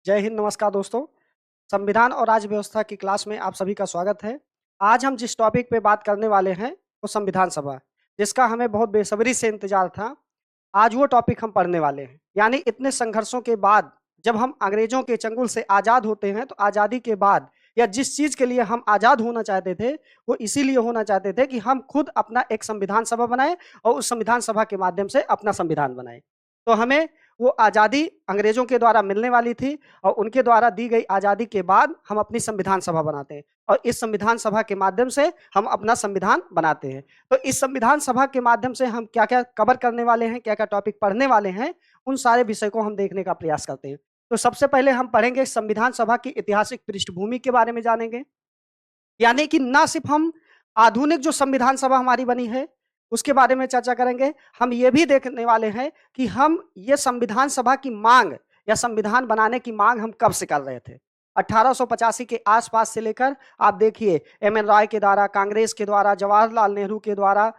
जय हिंद, नमस्कार दोस्तों। संविधान और राज्य व्यवस्था की क्लास में आप सभी का स्वागत है। आज हम जिस टॉपिक पे बात करने वाले हैं, वो संविधान सभा, जिसका हमें बहुत बेसब्री से इंतजार था। आज वो टॉपिक हम पढ़ने वाले हैं। यानी इतने संघर्षों के बाद जब हम अंग्रेजों के चंगुल से आज़ाद होते हैं, तो आज़ादी के बाद या जिस चीज़ के लिए हम आज़ाद होना चाहते थे, वो इसीलिए होना चाहते थे कि हम खुद अपना एक संविधान सभा बनाएँ और उस संविधान सभा के माध्यम से अपना संविधान बनाएँ। तो हमें वो आज़ादी अंग्रेजों के द्वारा मिलने वाली थी और उनके द्वारा दी गई आज़ादी के बाद हम अपनी संविधान सभा बनाते हैं और इस संविधान सभा के माध्यम से हम अपना संविधान बनाते हैं। तो इस संविधान सभा के माध्यम से हम क्या-क्या कवर करने वाले हैं, क्या-क्या टॉपिक पढ़ने वाले हैं, उन सारे विषय को हम देखने का प्रयास करते हैं। तो सबसे पहले हम पढ़ेंगे संविधान सभा की ऐतिहासिक पृष्ठभूमि के बारे में जानेंगे। यानी कि ना सिर्फ हम आधुनिक जो संविधान सभा हमारी बनी है, उसके बारे में चर्चा करेंगे, हम ये भी देखने वाले हैं कि हम ये संविधान सभा की माँग या संविधान बनाने की माँग हम कब से कर रहे थे। 1885 के आस-पास से लेकर आप देखिए एम.एन. रॉय के द्वारा, कांग्रेस के द्वारा, जवाहरलाल नेहरू के द्वारा,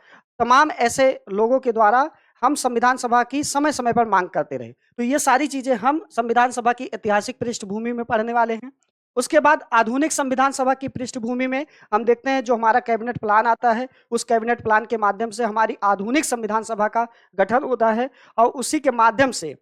तमाम ऐसे लोगों के द्वारा हम संविधान सभा की समय-समय पर माँग करते रहे। तो ये सारी चीज़ें हम संविधान सभा की ऐतिहासिक पृष्ठभूमि में पढ़ने वाले हैं। उसके बाद आधुनिक संविधान सभा की पृष्ठभूमि में हम देखते हैं जो हमारा कैबिनेट प्लान आता है, उस कैबिनेट प्लान के माध्यम से हमारी आधुनिक संविधान सभा का गठन होता है और उसी के माध्यम से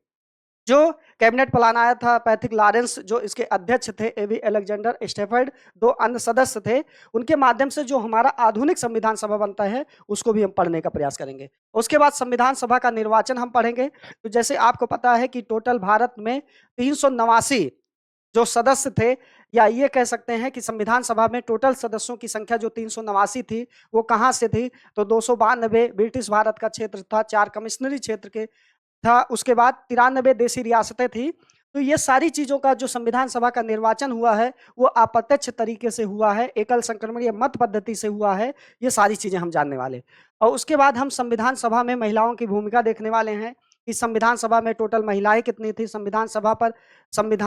जो कैबिनेट प्लान आया था, पैथिक लॉरेंस जो इसके अध्यक्ष थे, एवी अलेक्जेंडर स्टेफर्ड, 2 अन्य सदस्य थे, उनके माध्यम से जो हमारा आधुनिक संविधान सभा बनता है, उसको भी हम पढ़ने का प्रयास करेंगे। उसके बाद संविधान सभा का निर्वाचन हम पढ़ेंगे। तो जैसे आपको पता है कि टोटल भारत में 389 जो सदस्य थे, या ये कह सकते हैं कि संविधान सभा में टोटल सदस्यों की संख्या जो 389 थी, वो कहाँ से थी? तो 292 ब्रिटिश भारत का क्षेत्र था, 4 कमिश्नरी क्षेत्र के था, उसके बाद 93 देशी रियासतें थी। तो ये सारी चीज़ों का जो संविधान सभा का निर्वाचन हुआ है, वो अप्रत्यक्ष तरीके से हुआ है, एकल संक्रमणीय मत पद्धति से हुआ है, ये सारी चीज़ें हम जानने वाले। और उसके बाद हम संविधान सभा में महिलाओं की भूमिका देखने वाले हैं, कि संविधान सभा में टोटल महिलाएँ कितनी थी? संविधान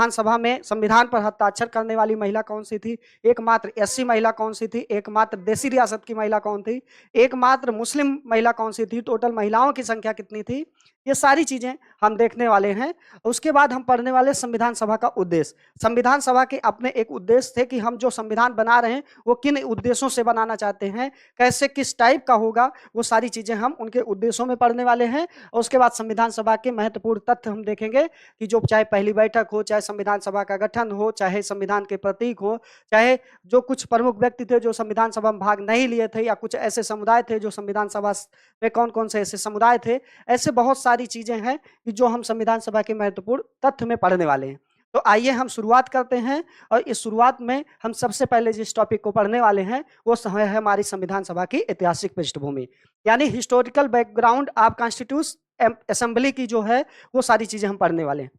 सभा में संविधान पर हस्ताक्षर करने वाली महिला कौन-सी थी? एकमात्र एससी महिला कौन-सी थी? एकमात्र देशी रियासत की महिला कौन थी? एकमात्र मुस्लिम महिला कौन-सी थी? टोटल महिलाओं की संख्या कितनी थी? ये सारी चीज़ें हम देखने वाले हैं। उसके बाद हम पढ़ने वाले संविधान सभा का उद्देश्य। संविधान सभा के अपने एक उद्देश्य थे कि हम जो संविधान बना रहे हैं, वो किन उद्देश्यों से बनाना चाहते हैं, कैसे किस टाइप का होगा, वो सारी चीज़ें हम उनके उद्देश्यों में पढ़ने वाले हैं। और उसके बाद संविधान सभा के महत्वपूर्ण तथ्य हम देखेंगे कि जो चाहे पहली बैठक हो, चाहे संविधान सभा का गठन हो, चाहे संविधान के प्रतीक हो, चाहे जो कुछ प्रमुख व्यक्ति थे जो संविधान सभा में भाग नहीं लिए थे, या कुछ ऐसे समुदाय थे जो संविधान सभा में कौन-कौन से ऐसे समुदाय थे, ऐसे बहुत सारी चीज़ें हैं कि जो हम संविधान सभा के महत्वपूर्ण तथ्य में पढ़ने वाले हैं। तो आइए हम शुरुआत करते हैं और इस शुरुआत में हम सबसे पहले जिस टॉपिक को पढ़ने वाले हैं, वो है हमारी संविधान सभा की ऐतिहासिक पृष्ठभूमि, यानी historical background of constitution assembly की जो है, वो सारी चीज़ें हम पढ़ने वाले हैं।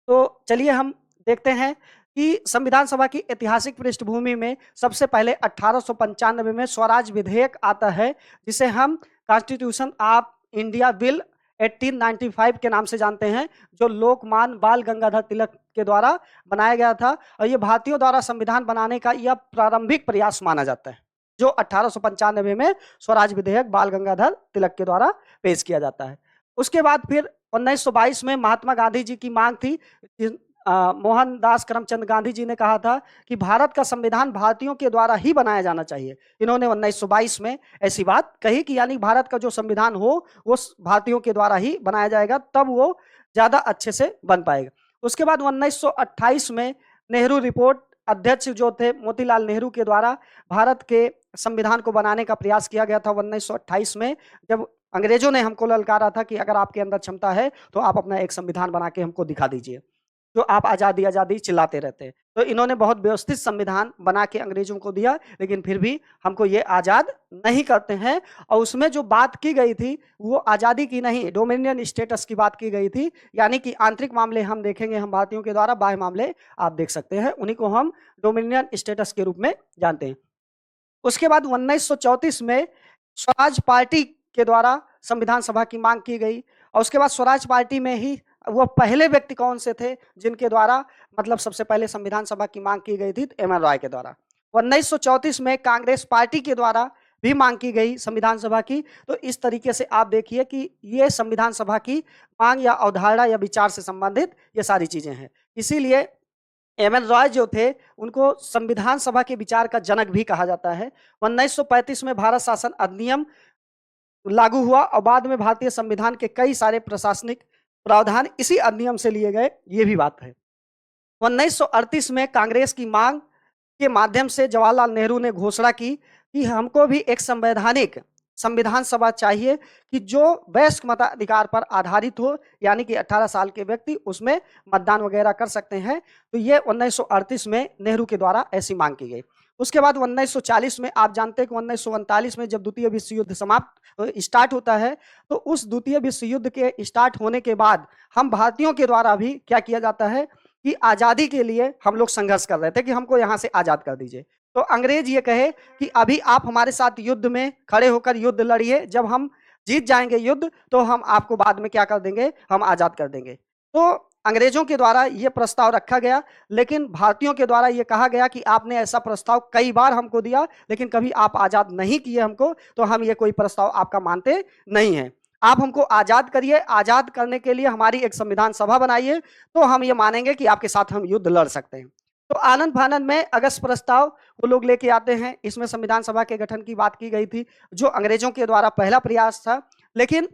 तो चलिए हम देखते हैं कि संविधान सभा की ऐतिहासिक पृष्ठभूमि में सबसे पहले 1895 में स्वराज विधेयक आता है, जिसे हम कॉन्स्टिट्यूशन ऑफ इंडिया बिल 1895 के नाम से जानते हैं, जो लोकमान्य बाल गंगाधर तिलक के द्वारा बनाया गया था और ये भारतीयों द्वारा संविधान बनाने का यह प्रारंभिक प्रयास माना जाता है, जो 1895 में स्वराज विधेयक बाल गंगाधर तिलक के द्वारा पेश किया जाता है। उसके बाद फिर 1922 में महात्मा गांधी जी की मांग थी। मोहनदास करमचंद गांधी जी ने कहा था कि भारत का संविधान भारतीयों के द्वारा ही बनाया जाना चाहिए। इन्होंने 1922 में ऐसी बात कही कि यानी भारत का जो संविधान हो वो भारतीयों के द्वारा ही बनाया जाएगा, तब वो ज़्यादा अच्छे से बन पाएगा। उसके बाद 1928 में नेहरू रिपोर्ट अध्यक्ष जो थे मोतीलाल नेहरू के द्वारा भारत के संविधान को बनाने का प्रयास किया गया था 1928 में, जब अंग्रेजों ने हमको ललकारा था कि अगर आपके अंदर क्षमता है तो आप अपना एक संविधान बना के हमको दिखा दीजिए, जो आप आज़ादी आज़ादी चिल्लाते रहते हैं। तो इन्होंने बहुत व्यवस्थित संविधान बना के अंग्रेजों को दिया, लेकिन फिर भी हमको ये आज़ाद नहीं करते हैं। और उसमें जो बात की गई थी वो आज़ादी की नहीं, डोमिनियन स्टेटस की बात की गई थी, यानी कि आंतरिक मामले हम देखेंगे हम भारतीयों के द्वारा, बाह्य मामले आप देख सकते हैं, उन्हीं को हम डोमिनियन स्टेटस के रूप में जानते हैं। उसके बाद 1934 में स्वराज पार्टी के द्वारा संविधान सभा की मांग की गई और उसके बाद स्वराज पार्टी में ही वो पहले व्यक्ति कौन से थे जिनके द्वारा मतलब सबसे पहले संविधान सभा की मांग की गई थी, एम.एन. रॉय के द्वारा। 1934 में कांग्रेस पार्टी के द्वारा भी मांग की गई संविधान सभा की। तो इस तरीके से आप देखिए कि ये संविधान सभा की मांग या अवधारणा या विचार से संबंधित ये सारी चीजें हैं। इसीलिए एम.एन. रॉय जो थे, उनको संविधान सभा के विचार का जनक भी कहा जाता है। 1935 में भारत शासन अधिनियम लागू हुआ और बाद में भारतीय संविधान के कई सारे प्रशासनिक प्रावधान इसी अधिनियम से लिए गए, ये भी बात है। 1938 में कांग्रेस की मांग के माध्यम से जवाहरलाल नेहरू ने घोषणा की कि हमको भी एक संवैधानिक संविधान सभा चाहिए कि जो वयस्क मताधिकार पर आधारित हो, यानी कि 18 साल के व्यक्ति उसमें मतदान वगैरह कर सकते हैं। तो ये 1938 में नेहरू के द्वारा ऐसी मांग की गई। उसके बाद 1940 में आप जानते हैं कि 1939 में जब द्वितीय विश्व युद्ध समाप्त स्टार्ट होता है, तो उस द्वितीय विश्व युद्ध के स्टार्ट होने के बाद हम भारतीयों के द्वारा भी क्या किया जाता है कि आज़ादी के लिए हम लोग संघर्ष कर रहे थे कि हमको यहाँ से आज़ाद कर दीजिए। तो अंग्रेज ये कहे कि अभी आप हमारे साथ युद्ध में खड़े होकर युद्ध लड़िए, जब हम जीत जाएंगे युद्ध तो हम आपको बाद में क्या कर देंगे, हम आज़ाद कर देंगे। तो अंग्रेजों के द्वारा ये प्रस्ताव रखा गया, लेकिन भारतीयों के द्वारा ये कहा गया कि आपने ऐसा प्रस्ताव कई बार हमको दिया, लेकिन कभी आप आज़ाद नहीं किए हमको, तो हम ये कोई प्रस्ताव आपका मानते नहीं हैं। आप हमको आज़ाद करिए, आज़ाद करने के लिए हमारी एक संविधान सभा बनाइए, तो हम ये मानेंगे कि आपके साथ हम युद्ध लड़ सकते हैं। तो आनंद फानंद में अगस्त प्रस्ताव वो लोग लेके आते हैं। इसमें संविधान सभा के गठन की बात की गई थी, जो अंग्रेजों के द्वारा पहला प्रयास था, लेकिन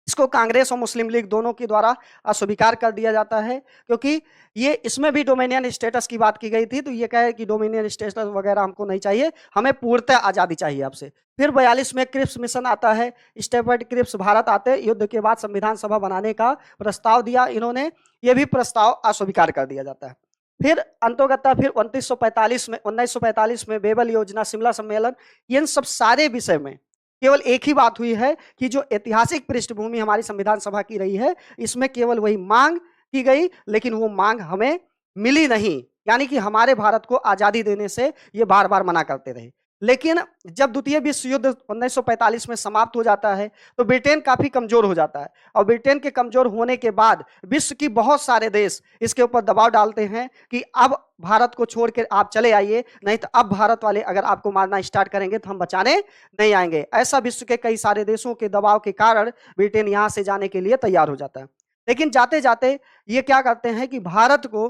इसको कांग्रेस और मुस्लिम लीग दोनों के द्वारा अस्वीकार कर दिया जाता है, क्योंकि ये इसमें भी डोमिनियन स्टेटस की बात की गई थी। तो ये कहे कि डोमिनियन स्टेटस वगैरह हमको नहीं चाहिए, हमें पूर्णतः आज़ादी चाहिए आपसे। फिर 42 में क्रिप्स मिशन आता है, स्टेफर्ड क्रिप्स भारत आते, युद्ध के बाद संविधान सभा बनाने का प्रस्ताव दिया इन्होंने, ये भी प्रस्ताव अस्वीकार कर दिया जाता है। फिर अंतोगत्ता फिर 1945 में बेबल योजना, शिमला सम्मेलन, इन सब सारे विषय में केवल एक ही बात हुई है कि जो ऐतिहासिक पृष्ठभूमि हमारी संविधान सभा की रही है, इसमें केवल वही मांग की गई, लेकिन वो मांग हमें मिली नहीं। यानी कि हमारे भारत को आजादी देने से ये बार बार मना करते रहे। लेकिन जब द्वितीय विश्व युद्ध 1945 में समाप्त हो जाता है, तो ब्रिटेन काफी कमजोर हो जाता है, और ब्रिटेन के कमजोर होने के बाद विश्व की बहुत सारे देश इसके ऊपर दबाव डालते हैं कि अब भारत को छोड़ के आप चले आइए, नहीं तो अब भारत वाले अगर आपको मारना स्टार्ट करेंगे तो हम बचाने नहीं आएंगे। ऐसा विश्व के कई सारे देशों के दबाव के कारण ब्रिटेन यहां से जाने के लिए तैयार हो जाता है। लेकिन जाते जाते ये क्या करते हैं कि भारत को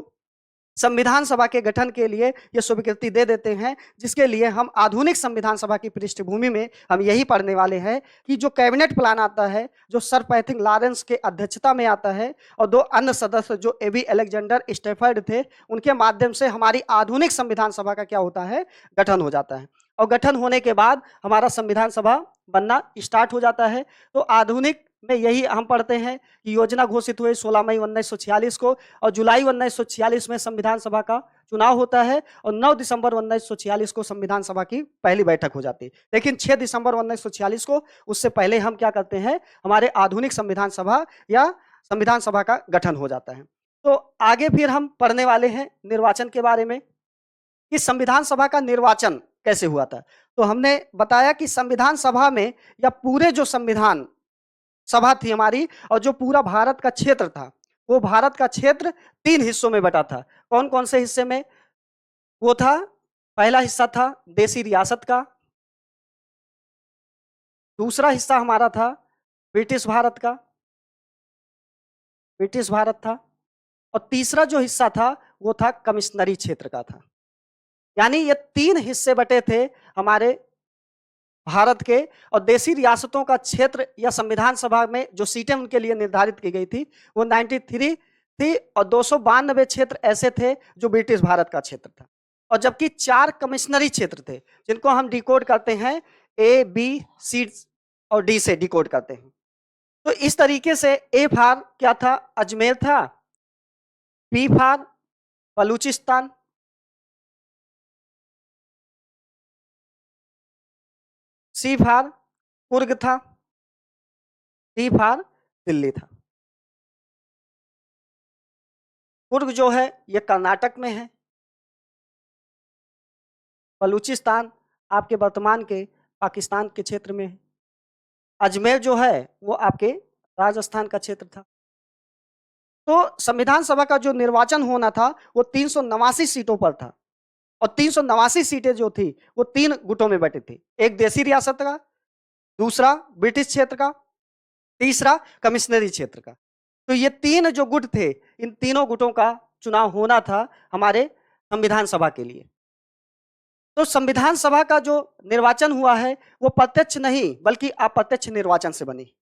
संविधान सभा के गठन के लिए ये स्वीकृति दे देते हैं, जिसके लिए हम आधुनिक संविधान सभा की पृष्ठभूमि में हम यही पढ़ने वाले हैं कि जो कैबिनेट प्लान आता है, जो सर पैथिंग लॉरेंस के अध्यक्षता में आता है, और दो अन्य सदस्य जो एबी अलेक्जेंडर स्टैफर्ड थे, उनके माध्यम से हमारी आधुनिक संविधान सभा का क्या होता है, गठन हो जाता है। और गठन होने के बाद हमारा संविधान सभा बनना स्टार्ट हो जाता है। तो आधुनिक में यही हम पढ़ते हैं कि योजना घोषित हुई 16 मई 1946 को, और जुलाई 1946 में संविधान सभा का चुनाव होता है, और 9 दिसंबर 1946 को संविधान सभा की पहली बैठक हो जाती है। लेकिन 6 दिसंबर 1946 को, उससे पहले हम क्या करते हैं, हमारे आधुनिक संविधान सभा या संविधान सभा का गठन हो जाता है। तो आगे फिर हम पढ़ने वाले हैं निर्वाचन के बारे में कि संविधान सभा का निर्वाचन कैसे हुआ था। तो हमने बताया कि संविधान सभा में या पूरे जो संविधान सभा थी हमारी, और जो पूरा भारत का क्षेत्र था, वो भारत का क्षेत्र 3 हिस्सों में बटा था। कौन कौन से हिस्से में? वो था, पहला हिस्सा था देसी रियासत का, दूसरा हिस्सा हमारा था ब्रिटिश भारत का, ब्रिटिश भारत था, और तीसरा जो हिस्सा था वो था कमिश्नरी क्षेत्र का था। यानी ये 3 हिस्से बटे थे हमारे भारत के, और देसी रियासतों का क्षेत्र या संविधान सभा में जो सीटें उनके लिए निर्धारित की गई थी वो 93 थी, और 292 क्षेत्र ऐसे थे जो ब्रिटिश भारत का क्षेत्र था। और जबकि 4 कमिश्नरी क्षेत्र थे, जिनको हम डिकोड करते हैं ए, बी, सी और डी से डिकोड करते हैं। तो इस तरीके से ए फार क्या था, अजमेर था, बी फार बलूचिस्तान, सी फार कुर्ग था, डी फार दिल्ली था। कुर्ग जो है ये कर्नाटक में है, बलूचिस्तान आपके वर्तमान के पाकिस्तान के क्षेत्र में है, अजमेर जो है वो आपके राजस्थान का क्षेत्र था। तो संविधान सभा का जो निर्वाचन होना था वो 389 सीटों पर था, और 389 सीटें जो थी वो 3 गुटों में बटी थी। एक देसी रियासत का, दूसरा ब्रिटिश क्षेत्र का, तीसरा कमिश्नरी क्षेत्र का। तो ये 3 जो गुट थे, इन तीनों गुटों का चुनाव होना था हमारे संविधान सभा के लिए। तो संविधान सभा का जो निर्वाचन हुआ है वो प्रत्यक्ष नहीं बल्कि अप्रत्यक्ष निर्वाचन से बनी।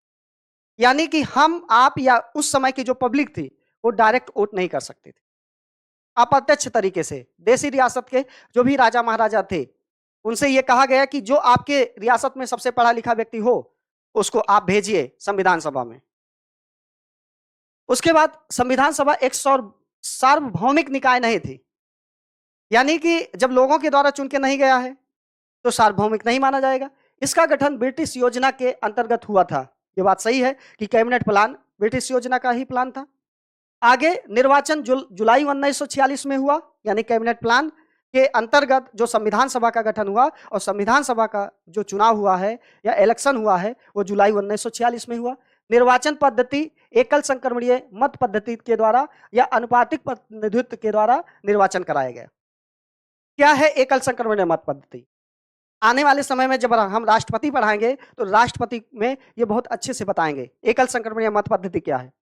यानी कि हम, आप या उस समय की जो पब्लिक थी वो डायरेक्ट वोट नहीं कर सकते थे। अप्रत्यक्ष तरीके से देसी रियासत के जो भी राजा महाराजा थे उनसे ये कहा गया कि जो आपके रियासत में सबसे पढ़ा लिखा व्यक्ति हो उसको आप भेजिए संविधान सभा में। उसके बाद संविधान सभा एक सार्वभौमिक निकाय नहीं थी। यानी कि जब लोगों के द्वारा चुन के नहीं गया है तो सार्वभौमिक नहीं माना जाएगा। इसका गठन ब्रिटिश योजना के अंतर्गत हुआ था। ये बात सही है कि कैबिनेट प्लान ब्रिटिश योजना का ही प्लान था। आगे निर्वाचन जुलाई 1946 में हुआ, यानी कैबिनेट प्लान के अंतर्गत जो संविधान सभा का गठन हुआ, और संविधान सभा का जो चुनाव हुआ है या इलेक्शन हुआ है वो जुलाई 1946 में हुआ। निर्वाचन पद्धति एकल संक्रमणीय मत पद्धति के द्वारा या अनुपातिक प्रतिनिधित्व के द्वारा निर्वाचन कराया गया। क्या है एकल संक्रमणीय मत पद्धति? आने वाले समय में जब हम राष्ट्रपति पढ़ाएंगे तो राष्ट्रपति में ये बहुत अच्छे से बताएंगे एकल संक्रमणीय मत पद्धति क्या है।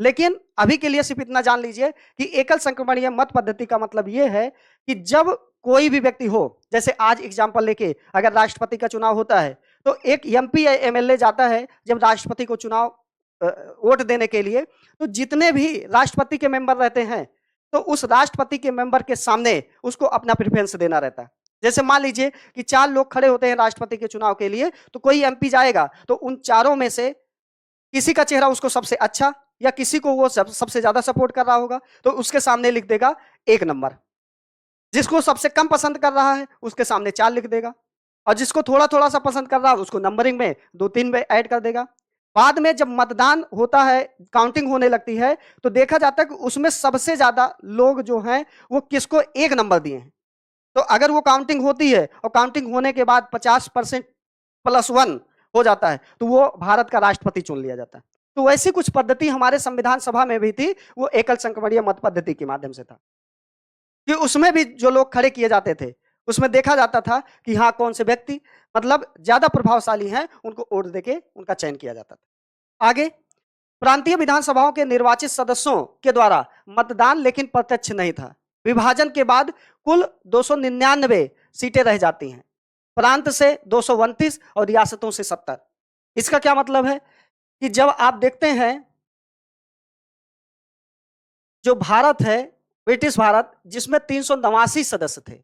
लेकिन अभी के लिए सिर्फ इतना जान लीजिए कि एकल संक्रमणीय मत पद्धति का मतलब ये है कि जब कोई भी व्यक्ति हो, जैसे आज एग्जाम्पल लेके अगर राष्ट्रपति का चुनाव होता है तो एक एमपी या एमएलए जाता है जब राष्ट्रपति को चुनाव वोट देने के लिए, तो जितने भी राष्ट्रपति के मेंबर रहते हैं तो उस राष्ट्रपति के मेंबर के सामने उसको अपना प्रेफरेंस देना रहता है। जैसे मान लीजिए कि 4 लोग खड़े होते हैं राष्ट्रपति के चुनाव के लिए, तो कोई एमपी जाएगा तो उन चारों में से किसी का चेहरा उसको सबसे अच्छा या किसी को वो सबसे ज्यादा सपोर्ट कर रहा होगा तो उसके सामने लिख देगा 1 नंबर। जिसको सबसे कम पसंद कर रहा है उसके सामने 4 लिख देगा, और जिसको थोड़ा थोड़ा सा पसंद कर रहा है उसको नंबरिंग में 2-3 में ऐड कर देगा। बाद में जब मतदान होता है, काउंटिंग होने लगती है, तो देखा जाता है कि उसमें सबसे ज्यादा लोग जो हैं वो किसको 1 नंबर दिए हैं। तो अगर वो काउंटिंग होती है और काउंटिंग होने के बाद 50% +1 हो जाता है तो वो भारत का राष्ट्रपति चुन लिया जाता है। तो वैसी कुछ पद्धति हमारे संविधान सभा में भी थी, वो एकल संक्रमणीय मत पद्धति के माध्यम से था कि उसमें भी जो लोग खड़े किए जाते थे उसमें देखा जाता था कि हाँ कौन से व्यक्ति मतलब ज्यादा प्रभावशाली हैं उनको वोट देके उनका चयन किया जाता था। आगे प्रांतीय विधानसभाओं के निर्वाचित सदस्यों के द्वारा मतदान लेकिन प्रत्यक्ष नहीं था। विभाजन के बाद कुल 299 सीटें रह जाती हैं, प्रांत से 229 और रियासतों से 70। इसका क्या मतलब है कि जब आप देखते हैं जो भारत है, ब्रिटिश भारत, जिसमें 389 सदस्य थे,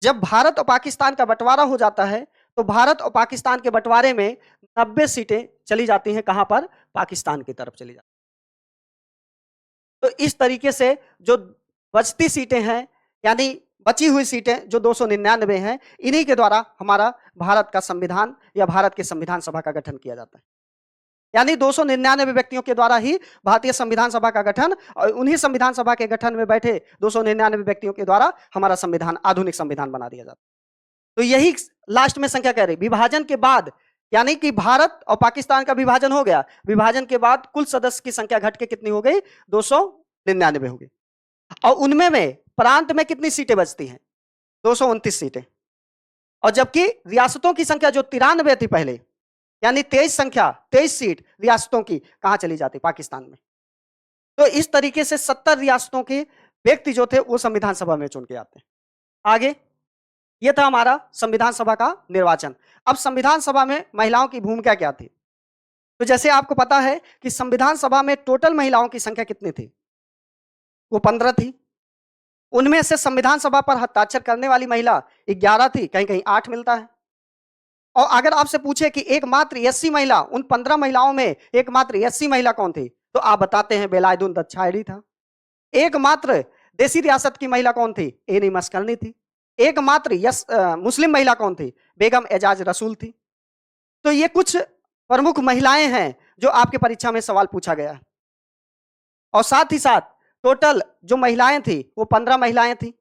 जब भारत और पाकिस्तान का बंटवारा हो जाता है तो भारत और पाकिस्तान के बंटवारे में 90 सीटें चली जाती हैं, कहां पर? पाकिस्तान की तरफ चली जाती। तो इस तरीके से जो बचती सीटें हैं, यानी बची हुई सीटें जो 299 हैं, इन्हीं के द्वारा हमारा भारत का संविधान या भारत के संविधान सभा का गठन किया जाता है। यानी 299 व्यक्तियों के द्वारा ही भारतीय संविधान सभा का गठन, और उन्हीं संविधान सभा के गठन में बैठे 299 व्यक्तियों के द्वारा हमारा संविधान, आधुनिक संविधान बना दिया जाता है। तो यही लास्ट में संख्या कह रही, विभाजन के बाद, यानी कि भारत और पाकिस्तान का विभाजन हो गया, विभाजन के बाद कुल सदस्य की संख्या घट के कितनी हो गई? 299 हो गई। और उनमें में प्रांत में कितनी सीटें बचती हैं? 229 सीटें। और जबकि रियासतों की संख्या जो 93 थी पहले, यानी 23 सीट रियासतों की कहां चली जाती? पाकिस्तान में। तो इस तरीके से 70 रियासतों के व्यक्ति जो थे वो संविधान सभा में चुन के आते हैं। आगे ये था हमारा संविधान सभा का निर्वाचन। अब संविधान सभा में महिलाओं की भूमिका क्या थी? तो जैसे आपको पता है कि संविधान सभा में टोटल महिलाओं की संख्या कितनी थी? वो 15 थी। उनमें से संविधान सभा पर हस्ताक्षर करने वाली महिला 11 थी, कहीं कहीं 8 मिलता है। और अगर आपसे पूछे कि एकमात्र एससी महिला, उन 15 महिलाओं में एकमात्र एससी महिला कौन थी, तो आप बताते हैं बेलायदुन दच्छायरी था। एकमात्र देसी रियासत की महिला कौन थी? एनी मस्कलनी थी। एकमात्र मुस्लिम महिला कौन थी? बेगम एजाज रसूल थी। तो ये कुछ प्रमुख महिलाएं हैं जो आपके परीक्षा में सवाल पूछा गया। और साथ ही साथ टोटल जो महिलाएं थी वो 15 महिलाएं थी,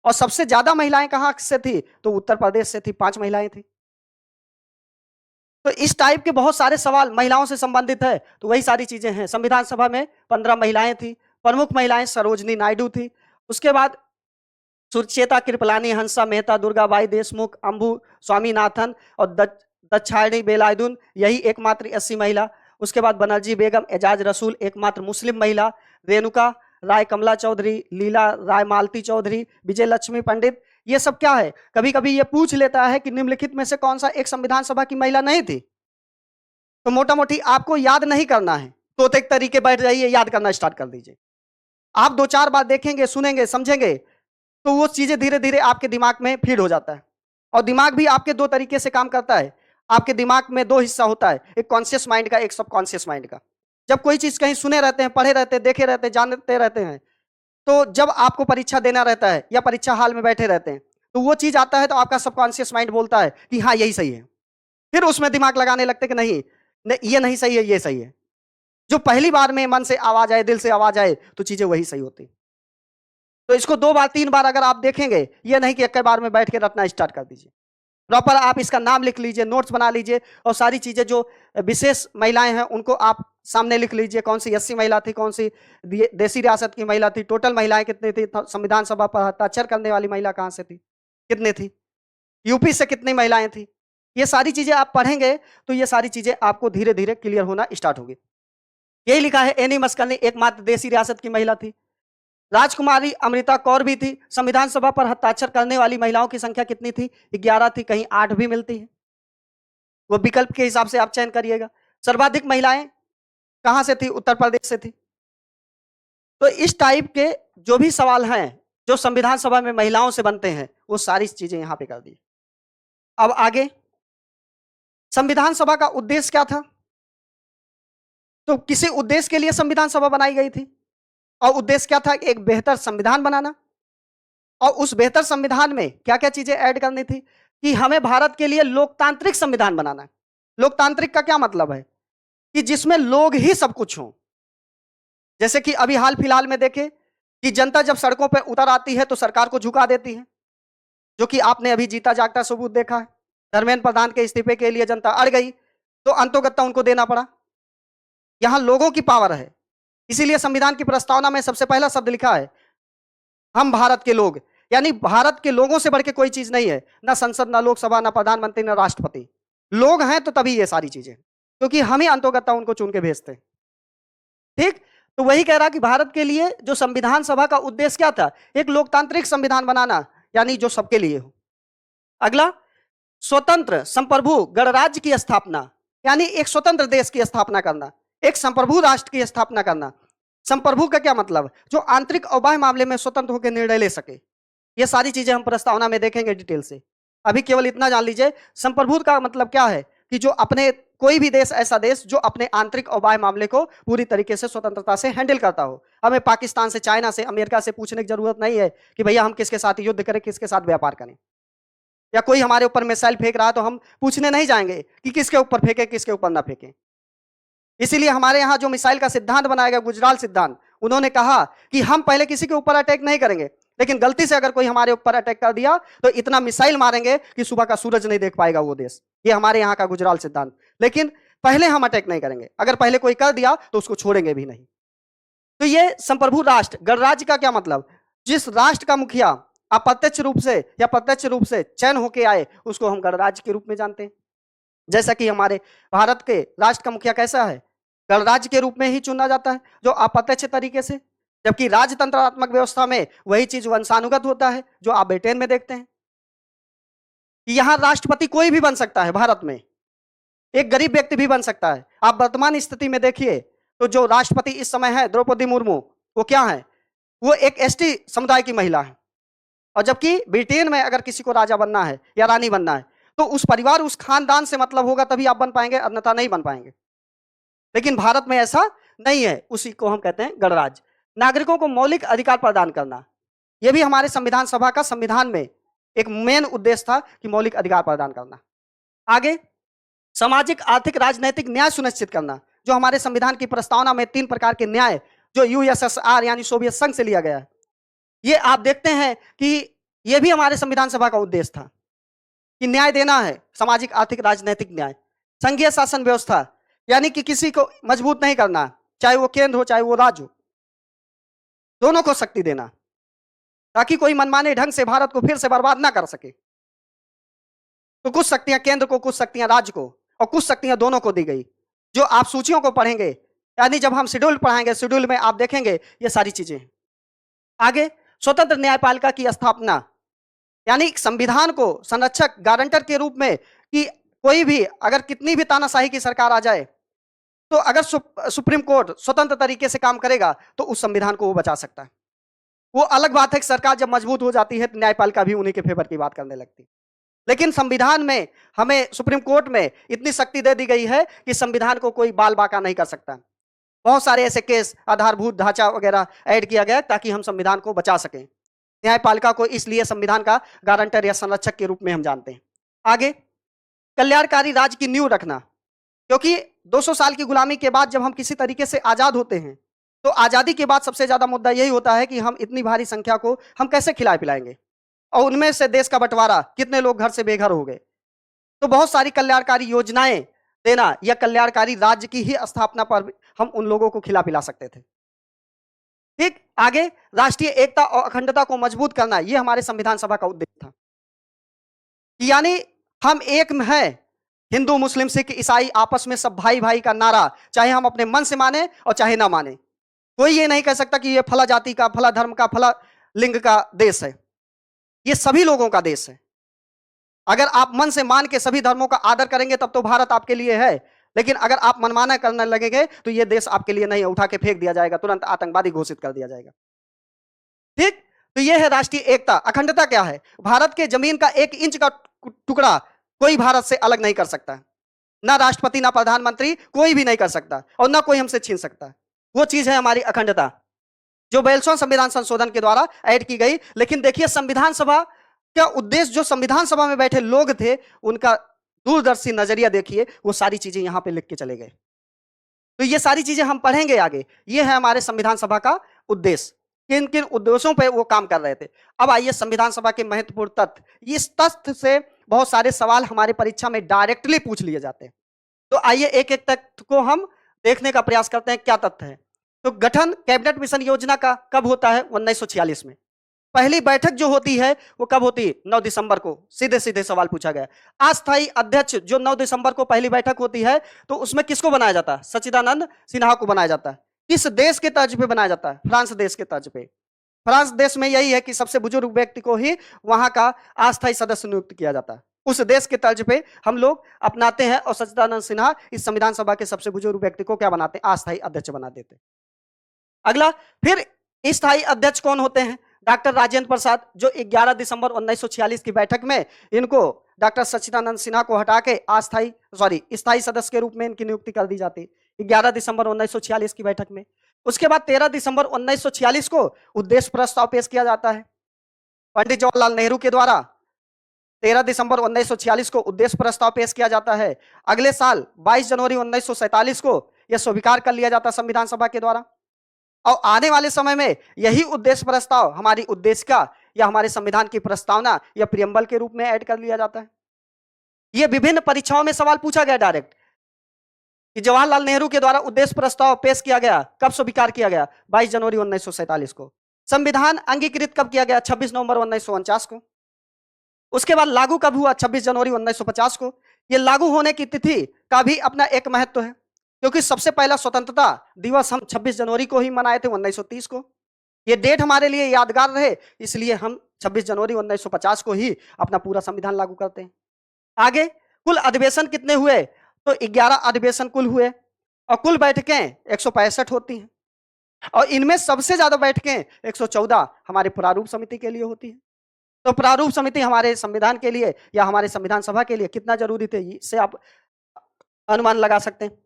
और सबसे ज्यादा महिलाएं कहां से थी? तो उत्तर प्रदेश से थी, 5 महिलाएं थी। तो इस टाइप के बहुत सारे सवाल महिलाओं से संबंधित है, तो वही सारी चीजें हैं। संविधान सभा में 15 महिलाएं थी, प्रमुख महिलाएं सरोजनी नायडू थी। उसके बाद सुचेता कृपलानी, हंसा मेहता, दुर्गाबाई देशमुख, अंबु स्वामीनाथन और दक्षायणी बेलायदुन, यही एकमात्र 80 महिला। उसके बाद बनर्जी बेगम, एजाज रसूल, एकमात्र मुस्लिम महिला। रेणुका राय, कमला चौधरी, लीला राय मालती चौधरी, विजय लक्ष्मी पंडित। ये सब क्या है, कभी कभी ये पूछ लेता है कि निम्नलिखित में से कौन सा एक संविधान सभा की महिला नहीं थी। तो मोटा मोटी आपको याद नहीं करना है, तो एक तरीके बैठ जाइए, याद करना स्टार्ट कर दीजिए। आप 2-4 बार देखेंगे, सुनेंगे, समझेंगे, तो वो चीजें धीरे धीरे आपके दिमाग में फीड हो जाता है। और दिमाग भी आपके 2 तरीके से काम करता है। आपके दिमाग में 2 हिस्सा होता है, एक कॉन्शियस माइंड का, एक सबकॉन्शियस माइंड का। जब कोई चीज कहीं सुने रहते हैं, पढ़े रहते हैं, देखे रहते हैं, जानते रहते हैं, तो जब आपको परीक्षा देना रहता है या परीक्षा हाल में बैठे रहते हैं, तो वो चीज आता है तो आपका सबकॉन्शियस माइंड बोलता है कि हाँ यही सही है। फिर उसमें दिमाग लगाने लगते कि नहीं, ये नहीं सही है, ये सही है। जो पहली बार में मन से आवाज आए, दिल से आवाज आए, तो चीजें वही सही होती। तो इसको 2 बार 3 बार अगर आप देखेंगे, ये नहीं कि एक बार में बैठ के रटना स्टार्ट कर दीजिए। प्रॉपर आप इसका नाम लिख लीजिए, नोट्स बना लीजिए, और सारी चीजें जो विशेष महिलाएं हैं उनको आप सामने लिख लीजिए। कौन सी 80 महिला थी, कौन सी देसी रियासत की महिला थी, टोटल महिलाएं कितनी थी, संविधान सभा पर हस्ताक्षर करने वाली महिला कहां से थी, कितनी थी, यूपी से कितनी महिलाएं थी। ये सारी चीजें आप पढ़ेंगे तो ये सारी चीजें आपको धीरे धीरे क्लियर होना स्टार्ट होगी। यही लिखा है, एनी मस्करनी एकमात्र देसी रियासत की महिला थी। राजकुमारी अमृता कौर भी थी। संविधान सभा पर हस्ताक्षर करने वाली महिलाओं की संख्या कितनी थी, 11 थी, कहीं 8 भी मिलती है, वो विकल्प के हिसाब से आप चयन करिएगा। सर्वाधिक महिलाएं कहां से थी, उत्तर प्रदेश से थी। तो इस टाइप के जो भी सवाल हैं जो संविधान सभा में महिलाओं से बनते हैं, वो सारी चीजें यहां पे कर दी। अब आगे, संविधान सभा का उद्देश्य क्या था। तो किसी उद्देश्य के लिए संविधान सभा बनाई गई थी, और उद्देश्य क्या था, एक बेहतर संविधान बनाना। और उस बेहतर संविधान में क्या क्या चीजें ऐड करनी थी कि हमें भारत के लिए लोकतांत्रिक संविधान बनाना है। लोकतांत्रिक का क्या मतलब है कि जिसमें लोग ही सब कुछ हों। जैसे कि अभी हाल फिलहाल में देखें कि जनता जब सड़कों पर उतर आती है तो सरकार को झुका देती है, जो कि आपने अभी जीता जागता सबूत देखा है। धर्मेंद्र प्रधान के इस्तीफे के लिए जनता अड़ गई तो अंतोगत्ता उनको देना पड़ा। यहां लोगों की पावर है, इसीलिए संविधान की प्रस्तावना में सबसे पहला शब्द लिखा है, हम भारत के लोग। यानी भारत के लोगों से बढ़ के कोई चीज नहीं है, ना संसद, ना लोकसभा, ना प्रधानमंत्री, ना राष्ट्रपति। लोग हैं तो तभी ये सारी चीजें, क्योंकि हम ही अंतोगत्ता उनको चुन के भेजते हैं। ठीक, तो वही कह रहा कि भारत के लिए जो संविधान सभा का उद्देश्य क्या था, एक लोकतांत्रिक संविधान बनाना, यानी जो सबके लिए हो। अगला, स्वतंत्र संप्रभु गणराज्य की स्थापना, यानी एक स्वतंत्र देश की स्थापना करना, एक संप्रभु राष्ट्र की स्थापना करना। संप्रभु का क्या मतलब, जो आंतरिक और बाह्य मामले में स्वतंत्र होकर निर्णय ले सके। ये सारी चीजें हम प्रस्तावना में देखेंगे डिटेल से। अभी केवल इतना जान लीजिए, संप्रभु का मतलब क्या है कि जो अपने, कोई भी देश, ऐसा देश जो अपने आंतरिक और बाह्य मामले को पूरी तरीके से स्वतंत्रता से हैंडल करता हो। हमें पाकिस्तान से, चाइना से, अमेरिका से पूछने की जरूरत नहीं है कि भैया हम किसके साथ युद्ध करें, किसके साथ व्यापार करें। या कोई हमारे ऊपर मिसाइल फेंक रहा है तो हम पूछने नहीं जाएंगे कि किसके ऊपर फेंके, किसके ऊपर ना फेंके। इसीलिए हमारे यहां जो मिसाइल का सिद्धांत बनाया गया, गुजराल सिद्धांत, उन्होंने कहा कि हम पहले किसी के ऊपर अटैक नहीं करेंगे, लेकिन गलती से अगर कोई हमारे ऊपर अटैक कर दिया तो इतना मिसाइल मारेंगे कि सुबह का सूरज नहीं देख पाएगा वो देश। ये हमारे यहाँ का गुजराल सिद्धांत। लेकिन पहले हम अटैक नहीं करेंगे, अगर पहले कोई कर दिया तो उसको छोड़ेंगे भी नहीं। तो ये संप्रभु राष्ट्र, गणराज्य का क्या मतलब, जिस राष्ट्र का मुखिया अप्रत्यक्ष रूप से या प्रत्यक्ष रूप से चयन होके आए उसको हम गणराज्य के रूप में जानते हैं। जैसा कि हमारे भारत के राष्ट्र का मुखिया कैसा है, गणराज्य के रूप में ही चुना जाता है, जो अप्रत्यक्ष तरीके से। जबकि राजतंत्रात्मक व्यवस्था में वही चीज वंशानुगत होता है, जो आप ब्रिटेन में देखते हैं कि यहां राष्ट्रपति कोई भी बन सकता है। भारत में एक गरीब व्यक्ति भी बन सकता है। आप वर्तमान स्थिति में देखिए तो जो राष्ट्रपति इस समय है द्रौपदी मुर्मू, वो क्या है, वो एक एसटी समुदाय की महिला है। और जबकि ब्रिटेन में अगर किसी को राजा बनना है या रानी बनना है तो उस परिवार, उस खानदान से मतलब होगा तभी आप बन पाएंगे, अन्यथा नहीं बन पाएंगे। लेकिन भारत में ऐसा नहीं है, उसी को हम कहते हैं गणराज्य। नागरिकों को मौलिक अधिकार प्रदान करना, यह भी हमारे संविधान सभा का संविधान में एक मेन उद्देश्य था कि मौलिक अधिकार प्रदान करना। आगे, सामाजिक, आर्थिक, राजनीतिक न्याय सुनिश्चित करना, जो हमारे संविधान की प्रस्तावना में 3 प्रकार के न्याय जो यूएसएसआर यानी सोवियत संघ से लिया गया है, ये आप देखते हैं कि ये भी हमारे संविधान सभा का उद्देश्य था कि न्याय देना है, सामाजिक, आर्थिक, राजनीतिक न्याय। संघीय शासन व्यवस्था, यानी कि किसी को मजबूत नहीं करना, चाहे वो केंद्र हो चाहे वो राज्य हो, दोनों को शक्ति देना। ताकि कोई मनमाने ढंग से भारत को फिर से बर्बाद ना कर सके। तो कुछ शक्तियां केंद्र को, कुछ शक्तियां राज्य को और कुछ शक्तियां दोनों को दी गई। जो आप सूचियों को पढ़ेंगे, यानी जब हम शेड्यूल पढ़ाएंगे, शेड्यूल में आप देखेंगे ये सारी चीजें। आगे स्वतंत्र न्यायपालिका की स्थापना, यानी संविधान को संरक्षक, गारंटर के रूप में कि कोई भी अगर कितनी भी तानाशाही की सरकार आ जाए, तो अगर सुप्रीम कोर्ट स्वतंत्र तरीके से काम करेगा तो उस संविधान को वो बचा सकता है। वो अलग बात है कि सरकार जब मजबूत हो जाती है तो न्यायपालिका भी उन्हीं के फेवर की बात करने लगती है। लेकिन संविधान में हमें, सुप्रीम कोर्ट में इतनी शक्ति दे दी गई है कि संविधान को कोई बाल बाका नहीं कर सकता। बहुत सारे ऐसे केस, आधारभूत ढांचा वगैरह ऐड किया गया ताकि हम संविधान को बचा सकें। न्यायपालिका को इसलिए संविधान का गारंटर या संरक्षक के रूप में हम जानते हैं। आगे कल्याणकारी राज्य की नींव रखना, क्योंकि 200 साल की गुलामी के बाद जब हम किसी तरीके से आजाद होते हैं तो आजादी के बाद सबसे ज्यादा मुद्दा यही होता है कि हम इतनी भारी संख्या को हम कैसे खिलाए पिलाएंगे, और उनमें से देश का बंटवारा, कितने लोग घर से बेघर हो गए। तो बहुत सारी कल्याणकारी योजनाएं देना या कल्याणकारी राज्य की ही स्थापना पर हम उन लोगों को खिला पिला सकते थे। ठीक, आगे राष्ट्रीय एकता और अखंडता को मजबूत करना, यह हमारे संविधान सभा का उद्देश्य था। यानी हम एक में हैं, हिंदू, मुस्लिम, सिख, ईसाई, आपस में सब भाई भाई का नारा, चाहे हम अपने मन से माने और चाहे ना माने। कोई ये नहीं कह सकता कि ये फला जाति का, फला धर्म का, फला लिंग का देश है। ये सभी लोगों का देश है। अगर आप मन से मान के सभी धर्मों का आदर करेंगे तब तो भारत आपके लिए है, लेकिन अगर आप मनमाना करने लगेंगे तो ये देश आपके लिए नहीं है, उठा के फेंक दिया जाएगा, तुरंत आतंकवादी घोषित कर दिया जाएगा। ठीक, तो ये है राष्ट्रीय एकता। अखंडता क्या है? भारत के जमीन का 1 इंच का टुकड़ा कोई भारत से अलग नहीं कर सकता, ना राष्ट्रपति, ना प्रधानमंत्री, कोई भी नहीं कर सकता और ना कोई हमसे छीन सकता। वो चीज है हमारी अखंडता, जो 42वां संविधान संशोधन के द्वारा ऐड की गई। लेकिन देखिए संविधान सभा का उद्देश्य, जो संविधान सभा में बैठे लोग थे उनका दूरदर्शी नजरिया देखिए, वो सारी चीजें यहां पे लिख के चले गए। तो ये सारी चीजें हम पढ़ेंगे आगे। ये है हमारे संविधान सभा का उद्देश्य, किन किन उद्देश्यों पे वो काम कर रहे थे। अब आइए संविधान सभा के महत्वपूर्ण तथ्य। इस तथ्य से बहुत सारे सवाल हमारे परीक्षा में डायरेक्टली पूछ लिए जाते हैं। तो आइए एक एक तथ्य को हम देखने का प्रयास करते हैं, क्या तथ्य है। तो गठन कैबिनेट मिशन योजना का कब होता है? 1946 में। पहली बैठक जो होती है वो कब होती है? 9 दिसंबर को। सीधे सीधे सवाल पूछा गया। अस्थायी अध्यक्ष जो 9 दिसंबर को पहली बैठक होती है, तो उसमें किसको बनाया जाता है? सच्चिदानंद सिन्हा को बनाया जाता है। किस देश के तर्ज पे बनाया जाता है? फ्रांस देश के तर्ज पे। फ्रांस देश में यही है कि सबसे बुजुर्ग व्यक्ति को ही वहां का अस्थायी सदस्य नियुक्त किया जाता है। उस देश के तर्ज पे हम लोग अपनाते हैं और सच्चिदानंद सिन्हा इस संविधान सभा के सबसे बुजुर्ग व्यक्ति को क्या बनाते हैं? अस्थायी अध्यक्ष बना देते हैं। अगला, फिर स्थायी अध्यक्ष कौन होते हैं? डॉक्टर राजेंद्र प्रसाद, जो 11 दिसंबर 1946 की बैठक में इनको डॉक्टर सच्चिदानंद सिन्हा को हटा के स्थायी सदस्य के रूप में इनकी नियुक्ति कर दी जाती 11 दिसंबर 1946 की बैठक में। उसके बाद 13 दिसंबर 1946 को उद्देश्य प्रस्ताव पेश किया जाता है पंडित जवाहरलाल नेहरू के द्वारा। 13 दिसंबर 1946 को उद्देश्य प्रस्ताव पेश किया जाता है। अगले साल 22 जनवरी 1947 को यह स्वीकार कर लिया जाता है संविधान सभा के द्वारा। और आने वाले समय में यही उद्देश्य प्रस्ताव हमारी उद्देशिका या हमारे संविधान की प्रस्तावना या प्रियम्बल के रूप में ऐड कर लिया जाता है। यह विभिन्न परीक्षाओं में सवाल पूछा गया डायरेक्ट कि जवाहरलाल नेहरू के द्वारा उद्देश्य प्रस्ताव पेश किया गया, कब स्वीकार किया गया? 22 जनवरी 1947 को। संविधान अंगीकृत कब किया गया? 26 नवंबर 1949 को। उसके बाद लागू कब हुआ? 26 जनवरी 1950 को। यह लागू होने की तिथि का भी अपना एक महत्व है, क्योंकि सबसे पहला स्वतंत्रता दिवस हम 26 जनवरी को ही मनाए थे 1930 को। यह डेट हमारे लिए यादगार रहे, इसलिए हम 26 जनवरी 1950 को ही अपना पूरा संविधान लागू करते हैं। आगे कुल अधिवेशन कितने हुए? तो 11 अधिवेशन कुल हुए और कुल बैठकें 165 होती हैं, और इनमें सबसे ज्यादा बैठकें 114 हमारे प्रारूप समिति के लिए होती है। तो प्रारूप समिति हमारे संविधान के लिए या हमारे संविधान सभा के लिए कितना जरूरी थे, इससे आप अनुमान लगा सकते हैं।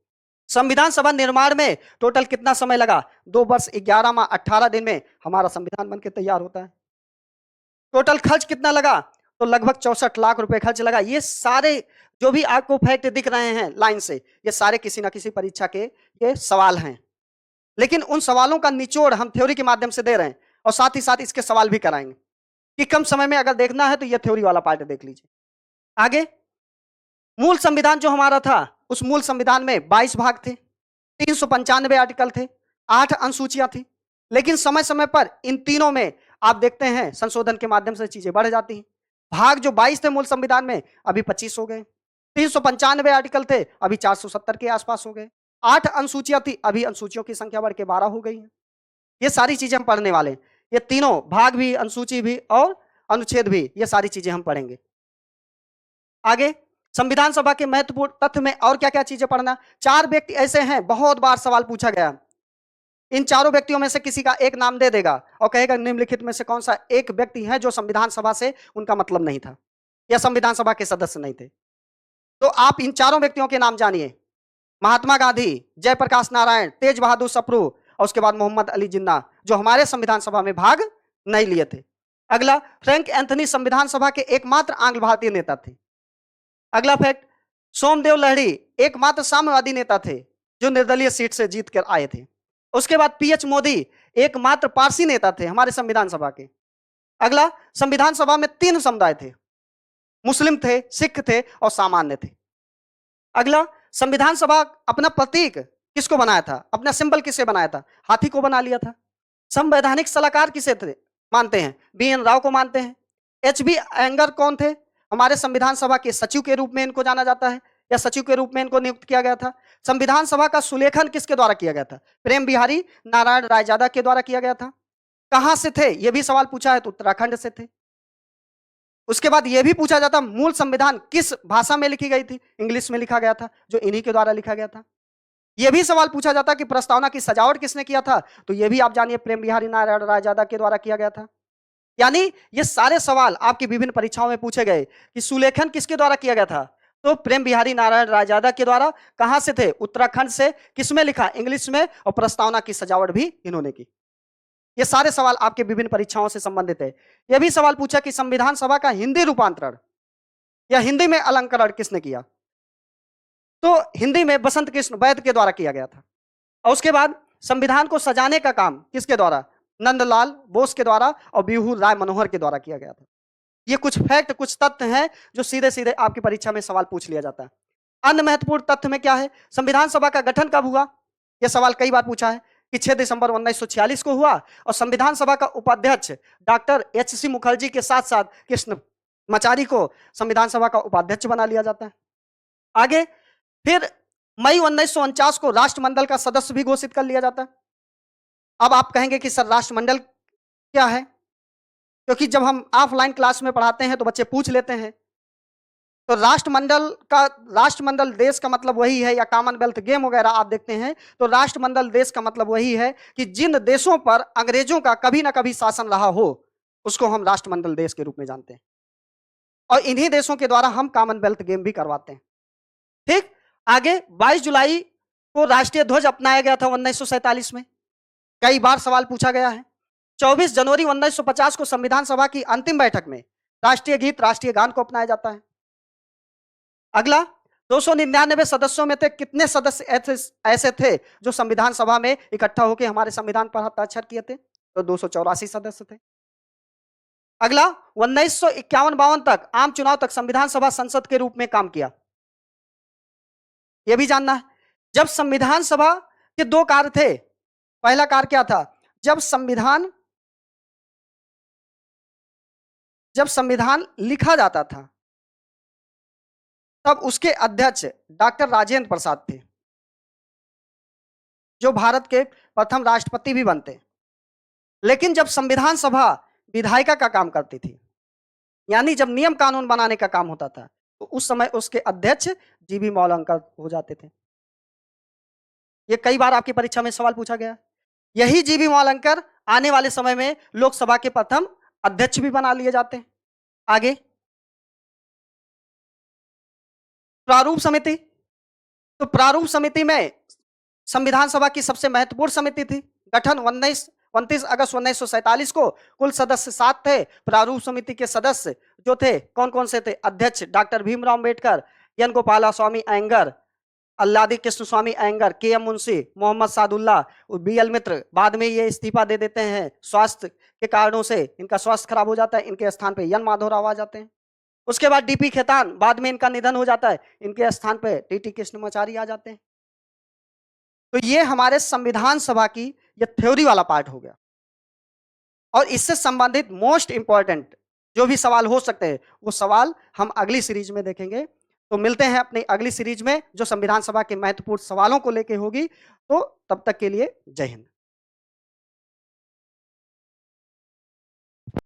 संविधान सभा निर्माण में टोटल कितना समय लगा? 2 वर्ष 11 माह 18 दिन में हमारा संविधान बनकर तैयार होता है। टोटल खर्च कितना लगा? तो लगभग 64 लाख रुपए खर्च लगा। ये सारे जो भी आपको फैक्ट दिख रहे हैं लाइन से, ये सारे किसी ना किसी परीक्षा के ये सवाल हैं, लेकिन उन सवालों का निचोड़ हम थ्योरी के माध्यम से दे रहे हैं और साथ ही साथ इसके सवाल भी कराएंगे कि कम समय में अगर देखना है तो ये थ्योरी वाला पार्ट देख लीजिए। आगे मूल संविधान जो हमारा था, उस मूल संविधान में 22 भाग थे, 395 आर्टिकल थे, 8 अनुसूचियां थी, लेकिन समय समय पर इन तीनों में आप देखते हैं संशोधन के माध्यम से चीजें बढ़ जाती हैं। भाग जो 22 थे मूल संविधान में, अभी 25 हो गए। 395 आर्टिकल थे, अभी 470 के आसपास हो गए। 8 अनुसूचियां थी, अभी अनुसूचियों की संख्या बढ़ के 12 हो गई है। ये सारी चीजें हम पढ़ने वाले हैं। ये तीनों भाग भी, अनुसूची भी और अनुच्छेद भी, ये सारी चीजें हम पढ़ेंगे। आगे संविधान सभा के महत्वपूर्ण तथ्य में और क्या क्या चीजें पढ़ना। 4 व्यक्ति ऐसे हैं, बहुत बार सवाल पूछा गया, इन चारों व्यक्तियों में से किसी का एक नाम दे देगा और कहेगा निम्नलिखित में से कौन सा एक व्यक्ति है जो संविधान सभा से उनका मतलब नहीं था या संविधान सभा के सदस्य नहीं थे। तो आप इन चारों व्यक्तियों के नाम जानिए। महात्मा गांधी, जयप्रकाश नारायण, तेज बहादुर सप्रू और उसके बाद मोहम्मद अली जिन्ना, जो हमारे संविधान सभा में भाग नहीं लिए थे। अगला, फ्रैंक एंथनी संविधान सभा के एकमात्र आंग्ल भारतीय नेता थे। अगला फैक्ट, सोमदेव लाहिड़ी एकमात्र साम्यवादी नेता थे जो निर्दलीय सीट से जीत कर आए थे। उसके बाद पीएच मोदी एकमात्र पारसी नेता थे हमारे संविधान सभा के। अगला, संविधान सभा में 3 समुदाय थे, मुस्लिम थे, सिख थे और सामान्य थे। अगला, संविधान सभा अपना प्रतीक किसको बनाया था, अपना सिंबल किसे बनाया था, हाथी को बना लिया था। संवैधानिक सलाहकार किसे थे मानते हैं, बीएन राव को मानते हैं। एचबी एंगर कौन थे, हमारे संविधान सभा के सचिव के रूप में इनको जाना जाता है या सचिव के रूप में इनको नियुक्त किया गया था। संविधान सभा का सुलेखन किसके द्वारा किया गया था, प्रेम बिहारी नारायण रायजादा के द्वारा किया गया था। कहां से थे, यह भी सवाल पूछा है, तो उत्तराखंड से थे। उसके बाद यह भी पूछा जाता मूल संविधान किस भाषा में लिखी गई थी, इंग्लिश में लिखा गया था, जो इन्हीं के द्वारा लिखा गया था। यह भी सवाल पूछा जाता कि प्रस्तावना की सजावट किसने किया था, तो यह भी आप जानिए प्रेम बिहारी नारायण रायजादा के द्वारा किया गया था। यानी ये सारे सवाल आपकी विभिन्न परीक्षाओं में पूछे गए कि सुलेखन किसके द्वारा किया गया था, तो प्रेम बिहारी नारायण रायजादा के द्वारा। कहां से थे, उत्तराखंड से। किसमें लिखा, इंग्लिश में, और प्रस्तावना की सजावट भी इन्होंने की। ये सारे सवाल आपके विभिन्न परीक्षाओं से संबंधित है। यह भी सवाल पूछा कि संविधान सभा का हिंदी रूपांतरण या हिंदी में अलंकरण किसने किया, तो हिंदी में बसंत कृष्ण वैद के द्वारा किया गया था। और उसके बाद संविधान को सजाने का काम किसके द्वारा, नंदलाल बोस के द्वारा और बिहू राय मनोहर के द्वारा किया गया था। ये कुछ फैक्ट, कुछ तथ्य हैं जो सीधे सीधे आपकी परीक्षा में सवाल पूछ लिया जाता है। अन्य महत्वपूर्ण तथ्य में क्या है, संविधान सभा का गठन कब हुआ, यह सवाल कई बार पूछा है कि 6 दिसंबर 1946 को हुआ। और संविधान सभा का उपाध्यक्ष डॉक्टर एच.सी. मुखर्जी के साथ साथ कृष्ण मचारी को संविधान सभा का उपाध्यक्ष बना लिया जाता है। आगे फिर मई 1949 को राष्ट्रमंडल का सदस्य भी घोषित कर लिया जाता है। अब आप कहेंगे कि सर राष्ट्रमंडल क्या है, क्योंकि जब हम ऑफलाइन क्लास में पढ़ाते हैं तो बच्चे पूछ लेते हैं। तो राष्ट्रमंडल देश का मतलब वही है, या कॉमनवेल्थ गेम वगैरह आप देखते हैं तो राष्ट्रमंडल देश का मतलब वही है कि जिन देशों पर अंग्रेजों का कभी ना कभी शासन रहा हो उसको हम राष्ट्रमंडल देश के रूप में जानते हैं, और इन्हीं देशों के द्वारा हम कॉमनवेल्थ गेम भी करवाते हैं। ठीक, आगे 22 जुलाई को राष्ट्रीय ध्वज अपनाया गया था 1947 में, कई बार सवाल पूछा गया है। 24 जनवरी 1950 को संविधान सभा की अंतिम बैठक में राष्ट्रीय गीत, राष्ट्रीय गान को अपनाया जाता है। अगला, 299 सदस्यों में थे कितने सदस्य ऐसे थे जो संविधान सभा में इकट्ठा होकर हमारे संविधान पर हस्ताक्षर किए थे, तो 284 सदस्य थे। अगला, 1951-52 तक आम चुनाव तक संविधान सभा संसद के रूप में काम किया, यह भी जानना है। जब संविधान सभा के 2 कार्य थे, पहला कार्य क्या था, जब संविधान लिखा जाता था तब उसके अध्यक्ष डॉक्टर राजेंद्र प्रसाद थे, जो भारत के प्रथम राष्ट्रपति भी बनते। लेकिन जब संविधान सभा विधायिका का काम करती थी, यानी जब नियम कानून बनाने का काम होता था, तो उस समय उसके अध्यक्ष जीबी मौलंकर हो जाते थे। यह कई बार आपकी परीक्षा में सवाल पूछा गया। यही जीबी मौलंकर आने वाले समय में लोकसभा के प्रथम अध्यक्ष भी बना लिए जाते हैं। आगे प्रारूप समिति, तो प्रारूप समिति में संविधान सभा की सबसे महत्वपूर्ण समिति थी। गठन 29 अगस्त 1947 को, कुल सदस्य 7 थे। प्रारूप समिति के सदस्य जो थे कौन कौन से थे, अध्यक्ष doctor Bhimrao Ambedkar, N Gopalaswami Ayyangar, Alladi Krishnaswami Ayyangar, K M Munshi, Mohammad Saadulla, B L Mitra. बाद में ये इस्तीफा दे देते हैं स्वास्थ्य के कारणों से, इनका स्वास्थ्य खराब हो जाता है, इनके स्थान पे एन माधवराव आ जाते हैं। उसके बाद डीपी खेतान, बाद में इनका निधन हो जाता है, इनके स्थान पे टीटी कृष्णमाचारी आ जाते हैं। तो ये हमारे संविधान सभा की ये थ्योरी वाला पार्ट हो गया। और इससे संबंधित मोस्ट इंपॉर्टेंट जो भी सवाल हो सकते हैं, वो सवाल हम अगली सीरीज में देखेंगे। तो मिलते हैं अपनी अगली सीरीज में, जो संविधान सभा के महत्वपूर्ण सवालों को लेके होगी। तो तब तक के लिए जय हिंद।